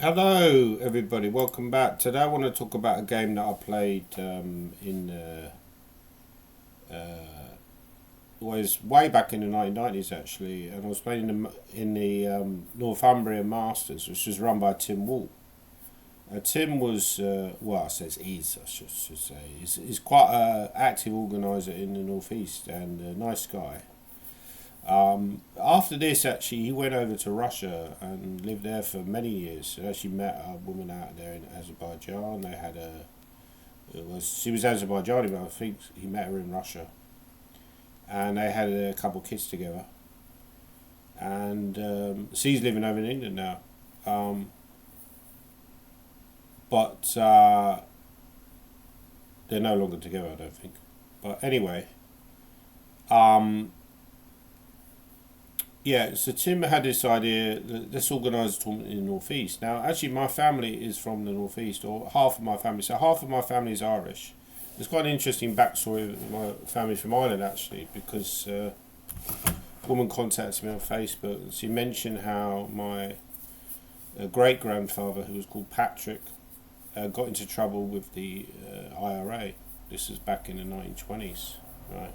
Hello, everybody. Welcome back. Today, I want to talk about a game that I played in was way back in the 1990s, actually, and I was playing in the Northumbria Masters, which was run by Tim Wall. Tim was well, I says I should say, he's quite a active organizer in the northeast and a nice guy. After this, actually, he went over to Russia and lived there for many years. He actually met a woman out there in Azerbaijan. They had a she was Azerbaijani, but I think he met her in Russia, and they had a couple of kids together. And she's living over in England now, um, but they're no longer together. I don't think. But anyway, um, yeah, so Tim had this idea that let's organise a tournament in the northeast. Now, actually, my family is from the northeast, or half of my family. So half of my family is Irish. There's quite an interesting backstory of my family from Ireland, actually, because a woman contacted me on Facebook and she mentioned how my great grandfather, who was called Patrick, got into trouble with the IRA. This was back in the 1920s, right?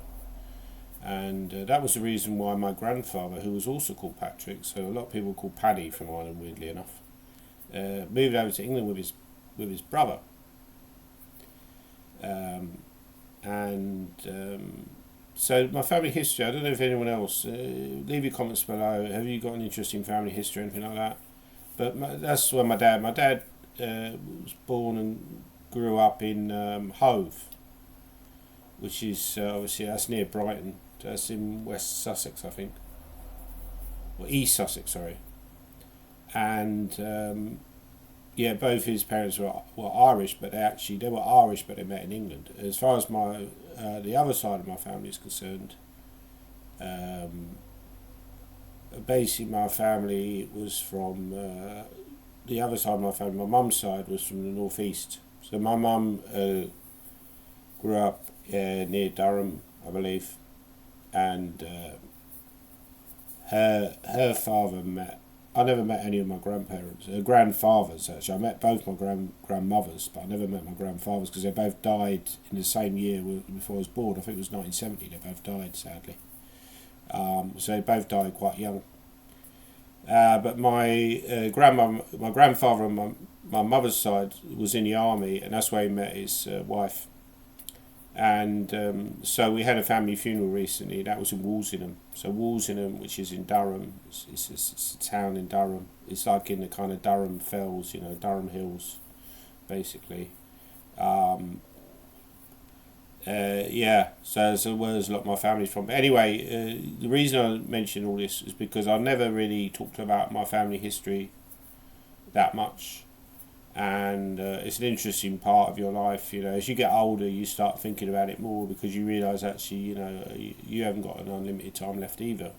And that was the reason why my grandfather, who was also called Patrick, so a lot of people call Paddy from Ireland, weirdly enough, moved over to England with his brother. Um, and So my family history. I don't know if anyone else. Leave your comments below. Have you got an interesting family history or anything like that? But that's where my dad. My dad was born and grew up in Hove, which is obviously that's near Brighton. That's in West Sussex, I think, or East Sussex, sorry. And yeah, both his parents were Irish, but they were Irish, but they met in England. As far as my the other side of my family is concerned, um, basically my family was from the other side of my family. My mum's side was from the northeast. So my mum grew up near Durham, I believe, and her father met. I never met any of my grandparents, grandfathers actually. I met both my grandmothers, but I never met my grandfathers because they both died in the same year before I was born. I think it was 1970. They both died, sadly. So they both died quite young. But my grandfather on my mother's side was in the army, and that's where he met his wife. And so we had a family funeral recently. That was in Walsingham. So Walsingham, which is in Durham, it's a town in Durham. It's like in the kind of Durham Fells, Durham Hills, basically. Um, yeah, so where's a lot of my family's from. But anyway, the reason I mention all this is because I never really talked about my family history that much, and it's an interesting part of your life. As you get older, you start thinking about it more because you realise actually, you haven't got an unlimited time left either.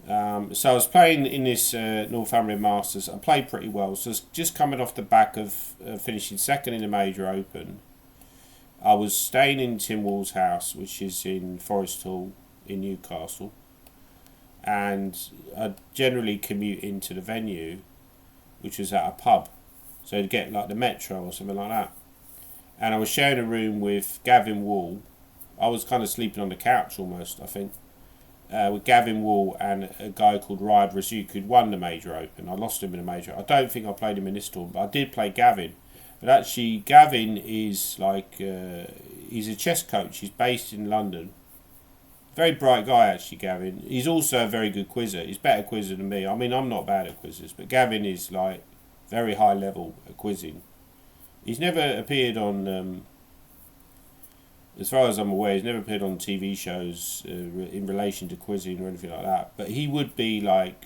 So I was playing in this Northumbria Masters. I played pretty well. So just coming off the back of finishing second in the Major Open, I was staying in Tim Wall's house, which is in Forest Hall in Newcastle, and I generally commute into the venue, which was at a pub, so to get like the metro or something like that. And I was sharing a room with Gavin Wall. I was kind of sleeping on the couch almost, I think, with Gavin Wall and a guy called Ryan Razuk who'd won the Major Open. I lost him in the Major. I don't think I played him in this tournament, but I did play Gavin. But actually, Gavin is like he's a chess coach. He's based in London. Very bright guy, actually, Gavin. He's also a very good quizzer. He's a better quizzer than me. I mean, I'm not bad at quizzes, but Gavin is like very high level at quizzing. He's never appeared on, as far as I'm aware, he's never appeared on TV shows in relation to quizzing or anything like that. But he would be like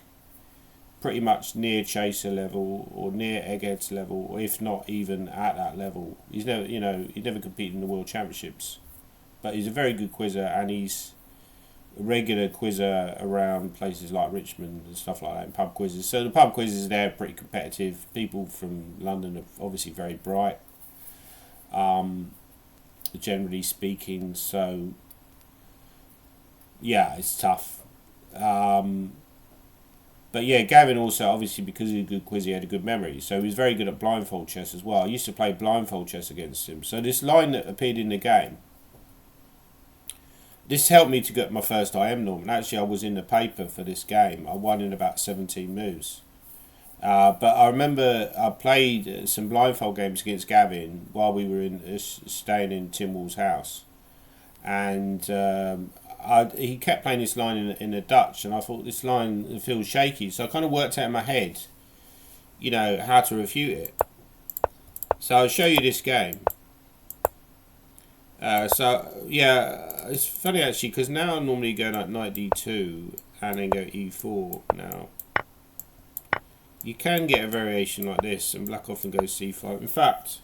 pretty much near Chaser level or near Egghead's level, or if not even at that level. He's never competed in the World Championships, but he's a very good quizzer, and he's a regular quizzer around places like Richmond and stuff like that in pub quizzes. So the pub quizzes there are pretty competitive. People from London are obviously very bright, um, generally speaking. So yeah, it's tough. But yeah, Gavin also, obviously, because he's a good quiz, he had a good memory. So he was very good at blindfold chess as well. I used to play blindfold chess against him. So this line that appeared in the game, this helped me to get my first IM norm. And actually, I was in the paper for this game. I won in about 17 moves. But I remember I played some blindfold games against Gavin while we were staying in Tim Wall's house. And he kept playing this line in the Dutch, and I thought this line feels shaky. So I kind of worked out in my head, how to refute it. So I'll show you this game. It's funny actually, because now I normally go like knight d2 and then go e4 now. You can get a variation like this, and black often goes c5. In fact,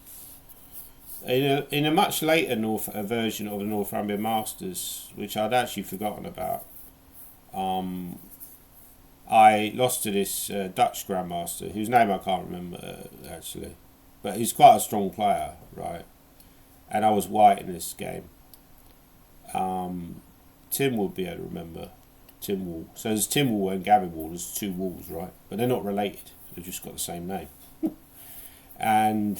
in a much later version of the Northumbrian Masters, which I'd actually forgotten about, I lost to this Dutch Grandmaster, whose name I can't remember actually, but he's quite a strong player, right? And I was white in this game. Tim will be able to remember. Tim Wall. So there's Tim Wall and Gavin Wall. There's two Walls, right? But they're not related. They've just got the same name. And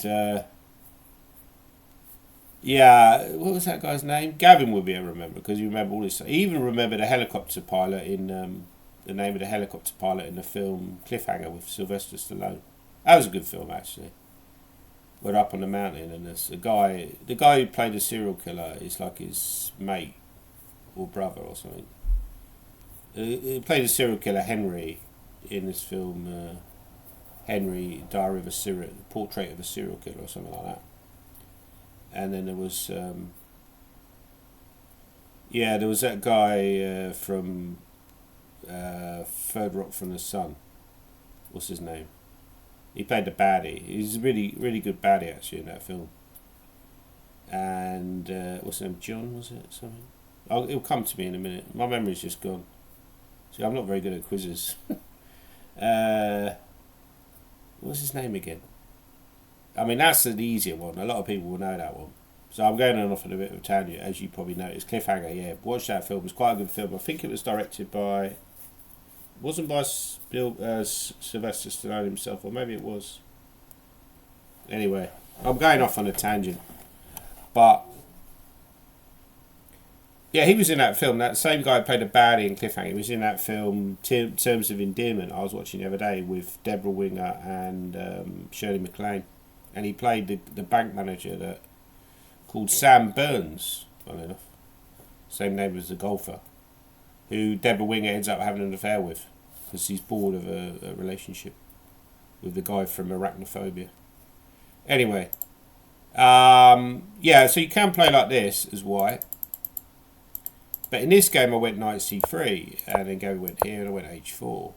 what was that guy's name? Gavin will be able to remember, because you remember all this. He even remember the helicopter pilot in the name of the helicopter pilot in the film Cliffhanger with Sylvester Stallone. That was a good film actually. We're up on the mountain, and there's the guy who played the serial killer is like his mate or brother or something. He played the serial killer Henry in this film, Henry, Diary of a Serial, Portrait of a Serial Killer or something like that. And then there was, there was that guy from Third Rock from the Sun. What's his name? He played the baddie. He's a really, really good baddie actually in that film. And what's his name? John, was it? Something? It'll come to me in a minute. My memory's just gone. See, I'm not very good at quizzes. What's his name again? I mean, that's the easier one. A lot of people will know that one. So I'm going on off on a bit of a tangent, as you probably noticed. Cliffhanger, yeah. Watch that film. It's quite a good film. I think it was directed by... It wasn't by Sylvester Stallone himself, or maybe it was. Anyway, I'm going off on a tangent. But... yeah, he was in that film. That same guy who played a baddie in Cliffhanger. He was in that film, Terms of Endearment, I was watching the other day with Deborah Winger and Shirley MacLaine. And he played the bank manager called Sam Burns, funny enough. Same name as the golfer. Who Deborah Winger ends up having an affair with, because he's bored of a relationship with the guy from Arachnophobia. Anyway. So you can play like this as white. But in this game I went knight c3, and then Gavin went here and I went h4.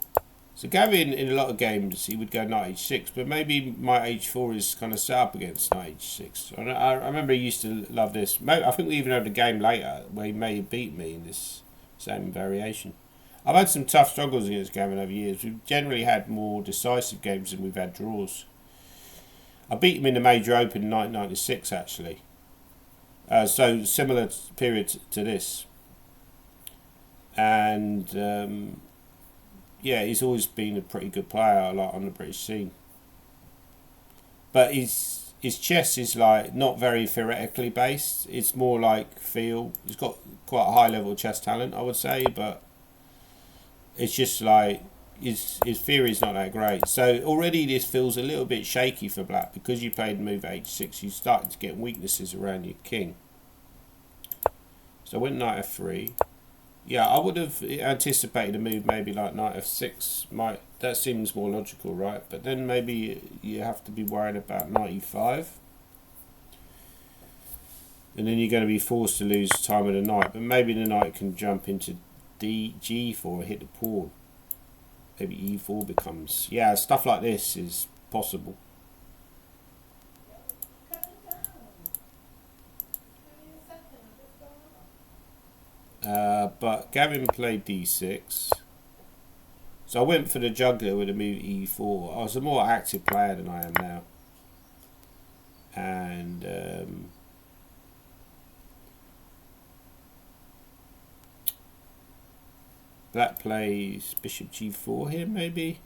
So Gavin, in a lot of games, he would go knight h6, but maybe my h4 is kind of set up against knight h6. I remember he used to love this. I think we even had a game later where he may have beat me in this same variation. I've had some tough struggles against Gavin over years. We've generally had more decisive games than we've had draws. I beat him in the Major Open in 1996, actually. So similar period to this. And he's always been a pretty good player, like on the British scene. But his chess is like not very theoretically based. It's more like feel. He's got quite a high level of chess talent, I would say, but it's just like his theory is not that great. So already this feels a little bit shaky for black, because you played move h6. You started to get weaknesses around your king. So I went knight f3. Yeah, I would have anticipated a move maybe like knight f6. That seems more logical, right? But then maybe you have to be worried about knight e5. And then you're going to be forced to lose time with the knight. But maybe the knight can jump into g4 and hit the pawn. Maybe e4 becomes... yeah, stuff like this is possible. But Gavin played d6. So I went for the juggler with a move e4. I was a more active player than I am now. And Black plays bishop g4 here, maybe?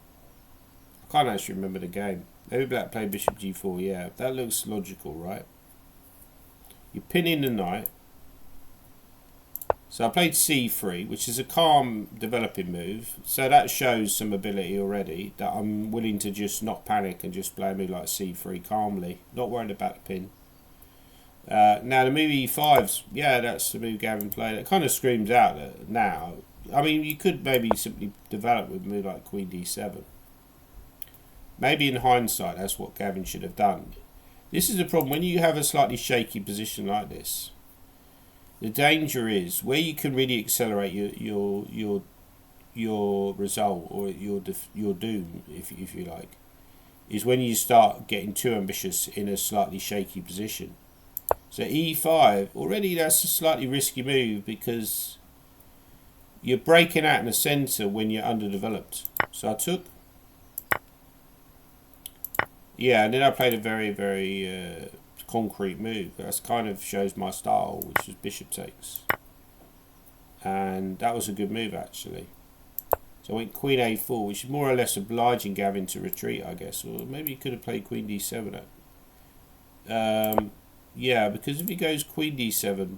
I can't actually remember the game. Maybe black played bishop g4, yeah. That looks logical, right? You pin in the knight. So I played c3, which is a calm developing move. So that shows some ability already, that I'm willing to just not panic and just play a move like c3 calmly. Not worried about the pin. Now the move e5's, yeah, that's the move Gavin played. It kind of screams out that now. I mean, you could maybe simply develop with a move like queen d7. Maybe in hindsight, that's what Gavin should have done. This is the problem when you have a slightly shaky position like this. The danger is where you can really accelerate your result or your doom, if you like, is when you start getting too ambitious in a slightly shaky position. So e5 already, that's a slightly risky move because you're breaking out in the centre when you're underdeveloped. So I took, yeah, and then I played a very, very concrete move. That's kind of shows my style, which is bishop takes, and that was a good move actually. So I went queen a4, which is more or less obliging Gavin to retreat, I guess, or maybe he could have played queen d7. Yeah, because if he goes queen d7,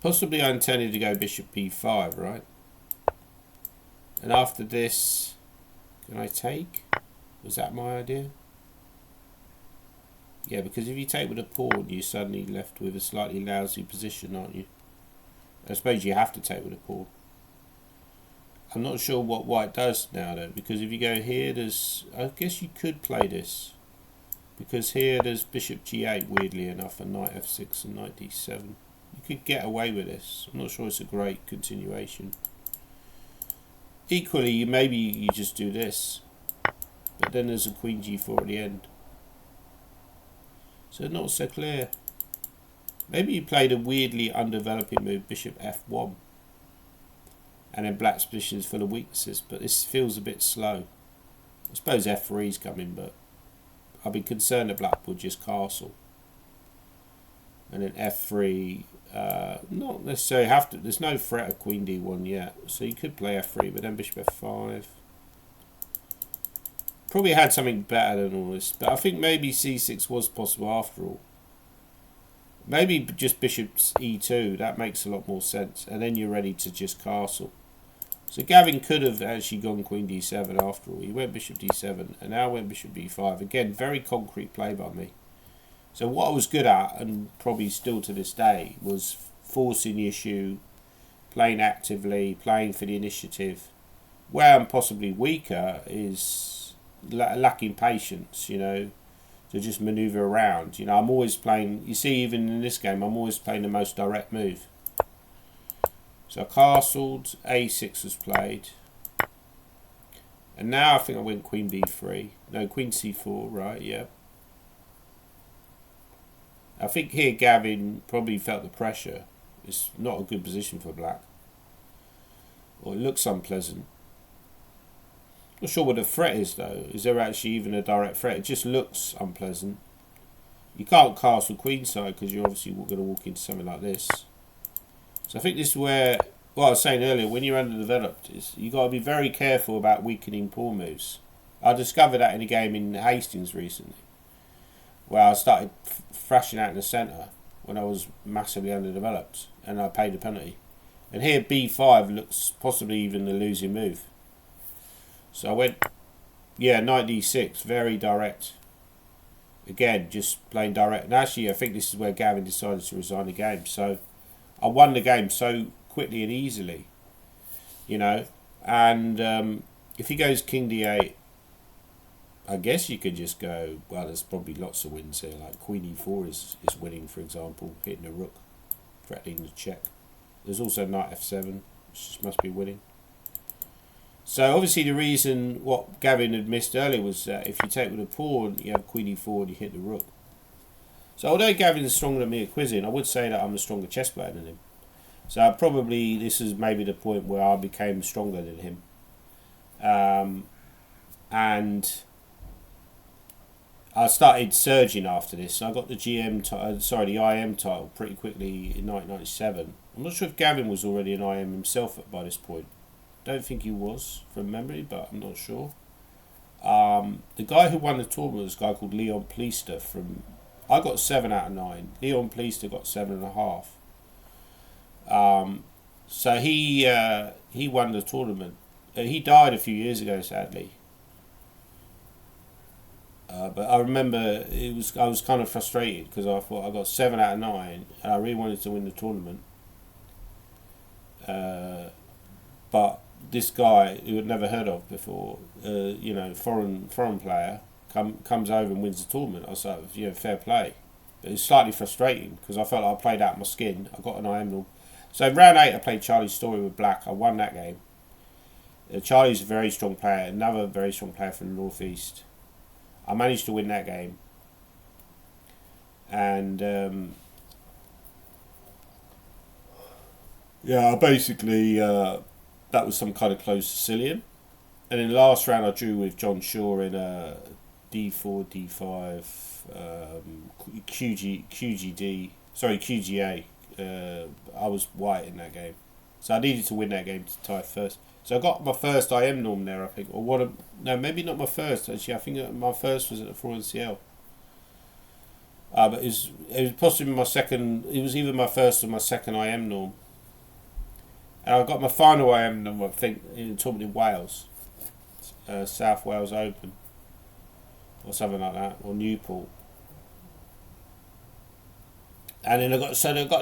possibly I intended to go bishop b5, right? And after this, can I take? Was that my idea? Yeah, because if you take with a pawn, you're suddenly left with a slightly lousy position, aren't you? I suppose you have to take with a pawn. I'm not sure what white does now though, because if you go here, there's, I guess you could play this, because here there's bishop g8, weirdly enough, and knight f6 and knight d7. You could get away with this. I'm not sure it's a great continuation. Equally, maybe you just do this, but then there's a queen g4 at the end. So not so clear. Maybe you played a weirdly undeveloping move, bishop f1. And then black's position is full of weaknesses, but this feels a bit slow. I suppose f3 is coming, but I'd be concerned that black would just castle. And then f3, not necessarily have to, there's no threat of queen d1 yet, so you could play f3, but then bishop f5. Probably had something better than all this, but I think maybe c6 was possible after all. Maybe just bishop e2, that makes a lot more sense, and then you're ready to just castle. So Gavin could have actually gone queen d7 after all. He went bishop d7 and now went bishop b5. Again, very concrete play by me. So what I was good at, and probably still to this day, was forcing the issue, playing actively, playing for the initiative. Where I'm possibly weaker is lacking patience, you know, to just manoeuvre around. You know, I'm always playing, you see even in this game, I'm always playing the most direct move. So I castled, a6 was played. And now I think I went queen b3. No, queen c4, right, yeah. I think here Gavin probably felt the pressure. It's not a good position for black. Or it looks unpleasant. Not sure what the threat is though. Is there actually even a direct threat? It just looks unpleasant. You can't castle queenside because you're obviously going to walk into something like this. So I think this is where, what I was saying earlier, when you're underdeveloped, is you got to be very careful about weakening pawn moves. I discovered that in a game in Hastings recently, where I started thrashing out in the centre when I was massively underdeveloped, and I paid a penalty. And here b5 looks possibly even the losing move. So I went, yeah, knight d6, very direct. Again, just playing direct. And actually, I think this is where Gavin decided to resign the game. So I won the game so quickly and easily, you know. And if he goes king d8, I guess you could just go, well, there's probably lots of wins here. Like queen e4 is winning, for example, hitting the rook, threatening the check. There's also knight f7, which must be winning. So obviously the reason what Gavin had missed earlier was that if you take with a pawn, you have queen e4 and you hit the rook. So although Gavin is stronger than me at quizzing, I would say that I'm a stronger chess player than him. So probably this is maybe the point where I became stronger than him. And I started surging after this. I got the the IM title pretty quickly in 1997. I'm not sure if Gavin was already an IM himself by this point. Don't think he was from memory, but I'm not sure. The guy who won the tournament was a guy called Leon Pleister from. I got 7 out of 9. Leon Pleister got 7.5. So he won the tournament. He died a few years ago, sadly. But I remember I was kind of frustrated because I thought I got 7 out of 9 and I really wanted to win the tournament. But this guy who I'd never heard of before, foreign player, comes over and wins the tournament. I was like, fair play. But it was slightly frustrating because I felt like I played out my skin. I got an IM norm. So round 8 I played Charlie's Story with Black. I won that game. Charlie's a very strong player, another very strong player from the Northeast. I managed to win that game. And I basically that was some kind of close Sicilian. And in the last round I drew with John Shaw in a D4, D5, QGA. I was white in that game. So I needed to win that game to tie first. So I got my first IM norm there, I think. No, maybe not my first, actually. I think my first was at the 4NCL. But it was possibly my second. It was either my first or my second IM norm. And I got my final IM norm, I think, in a tournament in Wales. South Wales Open. Or something like that. Or Newport. And then I got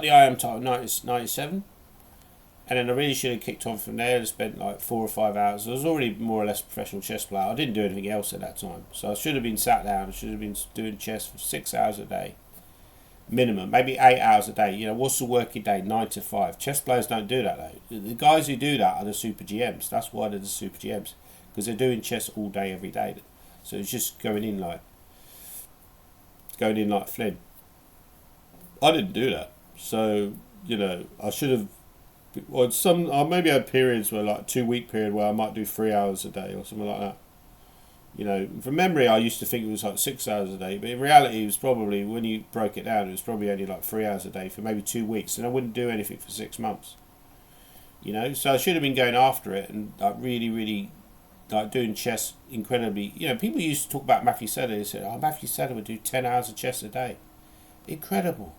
the IM title in 1997. And then I really should have kicked on from there and spent like 4 or 5 hours. I was already more or less a professional chess player. I didn't do anything else at that time. So I should have been sat down. I should have been doing chess for 6 hours a day. Minimum. Maybe 8 hours a day. What's the working day? 9 to 5. Chess players don't do that though. The guys who do that are the super GMs. That's why they're the super GMs. Because they're doing chess all day, every day. So it's just going in like Flynn. I didn't do that. So, I should have. Well, I maybe had periods where, like, 2-week period where I might do 3 hours a day or something like that. From memory, I used to think it was like 6 hours a day, but in reality, it was probably, when you broke it down, it was probably only like 3 hours a day for maybe 2 weeks, and I wouldn't do anything for 6 months. So I should have been going after it and like really, really like doing chess incredibly. People used to talk about Matthew Sedder. They said, "Oh, Matthew Sedder would do 10 hours of chess a day." Incredible.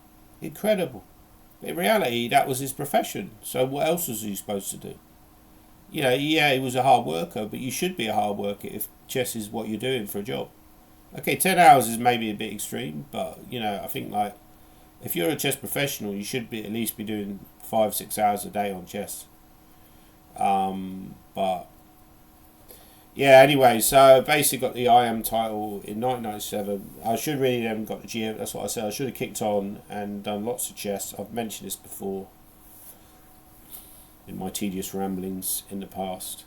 But in reality, that was his profession. So what else was he supposed to do? He was a hard worker, but you should be a hard worker if chess is what you're doing for a job. Okay, 10 hours is maybe a bit extreme, but, I think, like, if you're a chess professional, you should at least be doing 5-6 hours a day on chess. But, yeah, anyway, so basically got the IM title in 1997. I should really have got the GM. That's what I said. I should have kicked on and done lots of chess. I've mentioned this before in my tedious ramblings in the past,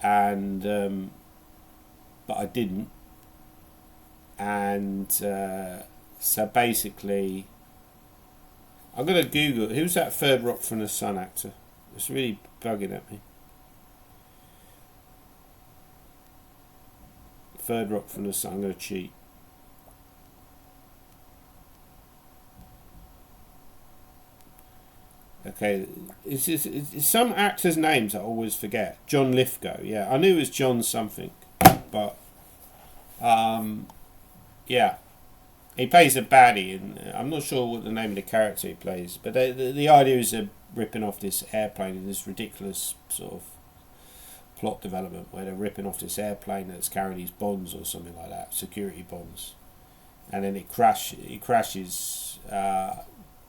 and but I didn't. And so basically, I'm gonna Google who's that Third Rock from the Sun actor. It's really bugging at me. Third Rock from the Sun. I'm going to cheat. Okay, it's some actors' names I always forget. John Lithgow. Yeah, I knew it was John something, but yeah, he plays a baddie, and I'm not sure what the name of the character he plays. But the idea is they're ripping off this airplane in this ridiculous sort of plot development where they're ripping off this airplane that's carrying these bonds or something like that, security bonds, and then it crashes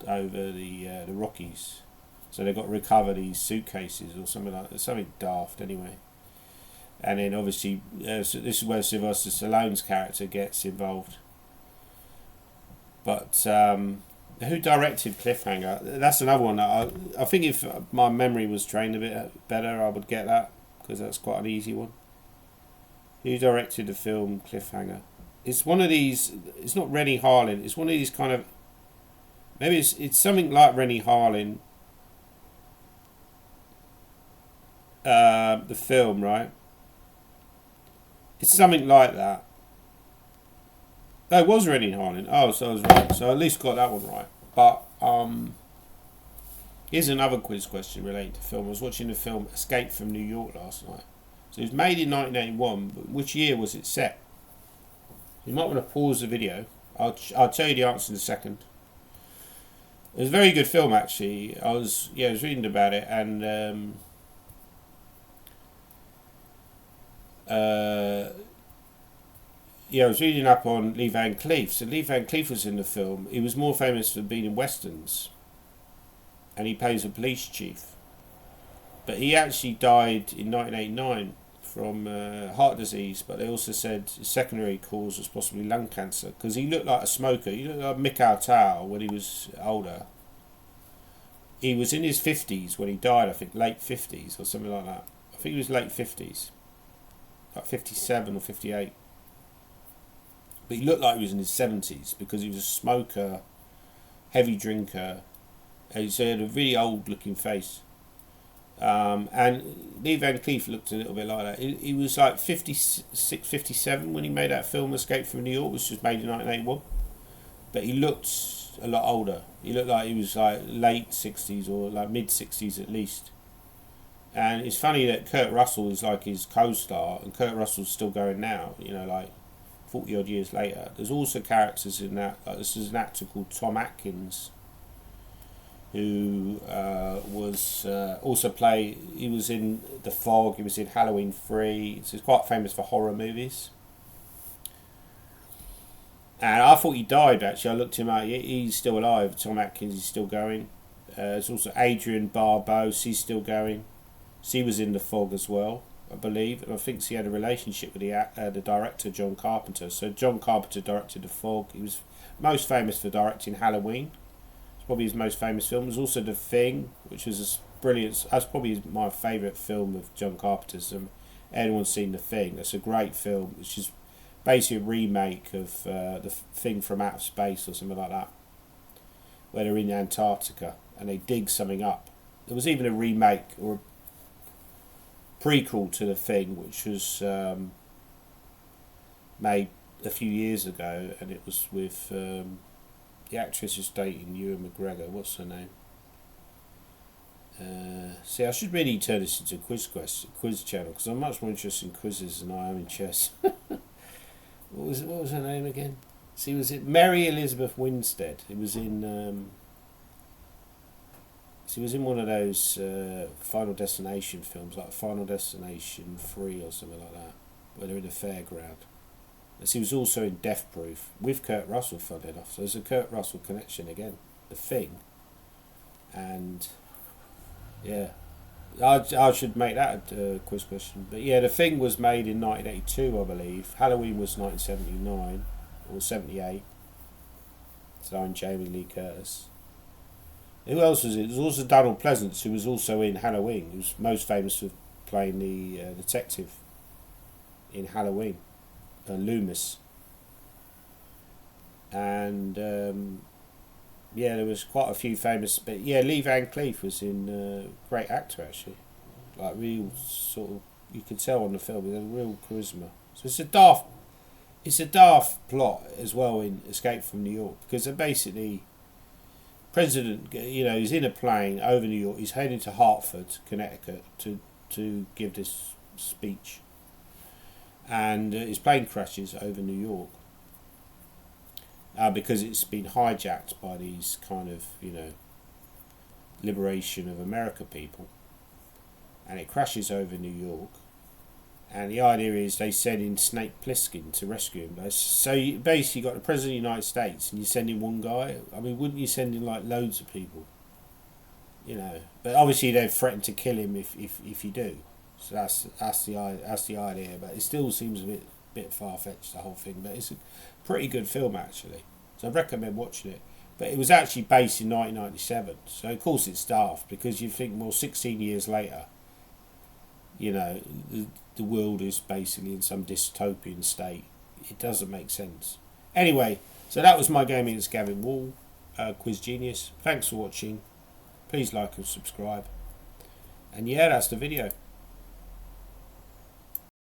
over the Rockies, so they've got to recover these suitcases or something like that, something daft anyway. And then obviously so this is where Sylvester Stallone's character gets involved. But who directed Cliffhanger? That's another one that I think if my memory was trained a bit better, I would get that, because that's quite an easy one. Who directed the film Cliffhanger? It's one of these. It's not Rennie Harlin. It's one of these kind of. Maybe it's something like Rennie Harlin. The film, right? It's something like that. Oh, it was Rennie Harlin. Oh, so I was right. So I at least got that one right. But here's another quiz question relating to film. I was watching the film Escape from New York last night. So it was made in 1981, but which year was it set? You might want to pause the video. I'll tell you the answer in a second. It was a very good film, actually. I was reading about it, and I was reading up on Lee Van Cleef. So Lee Van Cleef was in the film. He was more famous for being in westerns, and he plays a police chief. But he actually died in 1989 from heart disease. But they also said his secondary cause was possibly lung cancer, because he looked like a smoker. He looked like Mick Altao when he was older. He was in his 50s when he died, I think, late 50s or something like that. I think he was late 50s, like 57 or 58. But he looked like he was in his 70s because he was a smoker, heavy drinker, and so he had a really old looking face. And Lee Van Cleef looked a little bit like that. He was like 56, 57 when he made that film Escape from New York, which was made in 1981. But he looked a lot older. He looked like he was like late 60s or like mid 60s at least. And it's funny that Kurt Russell is like his co-star, and Kurt Russell's still going now, like 40 odd years later. There's also characters in that. Like, this is an actor called Tom Atkins, who was also he was in The Fog, he was in Halloween 3. So he's quite famous for horror movies. And I thought he died, actually. I looked him up. He's still alive. Tom Atkins is still going. There's also Adrienne Barbeau. She's still going. She was in The Fog as well, I believe. And I think she had a relationship with the director, John Carpenter. So John Carpenter directed The Fog. He was most famous for directing Halloween. It's probably his most famous film. There's also The Thing, which was a brilliant... That's probably my favourite film of John Carpenter's. Anyone's seen The Thing? It's a great film. It's just basically a remake of The Thing from Outer Space or something like that, where they're in Antarctica and they dig something up. There was even a remake or a prequel to The Thing, which was made a few years ago, and it was with the actress who's dating Ewan McGregor. What's her name? See, I should really turn this into a quiz channel, because I'm much more interested in quizzes than I am in chess. What was her name again? See, was it Mary Elizabeth Winstead? It was in. She was in one of those Final Destination films, like Final Destination 3 or something like that, where they're in a fairground. And she was also in Death Proof with Kurt Russell, funny enough. So there's a Kurt Russell connection again. The Thing. And yeah, I should make that a quiz question. But yeah, The Thing was made in 1982, I believe. Halloween was 1979 or 78. Starring Jamie Lee Curtis. Who else was it? There was also Donald Pleasance, who was also in Halloween. He was most famous for playing the detective in Halloween, Loomis. And yeah, there was quite a few famous. But yeah, Lee Van Cleef was in. Great actor, actually. Like real sort of, you could tell on the film he had a real charisma. So it's a daft plot as well in Escape from New York, because they're basically. President, he's in a plane over New York. He's heading to Hartford, Connecticut, to give this speech, and his plane crashes over New York because it's been hijacked by these kind of liberation of America people, and it crashes over New York. And the idea is they send in Snake Plissken to rescue him. So you basically got the President of the United States and you send in one guy. I mean, wouldn't you send in like loads of people? But obviously they've threatened to kill him if you do. So that's the idea. But it still seems a bit far fetched, the whole thing. But it's a pretty good film, actually. So I recommend watching it. But it was actually based in 1997. So of course it's daft, because you think, well, 16 years later, the world is basically in some dystopian state. It doesn't make sense. Anyway, so that was my gaming as Gavin Wall, Quiz Genius. Thanks for watching. Please like and subscribe. And yeah, that's the video.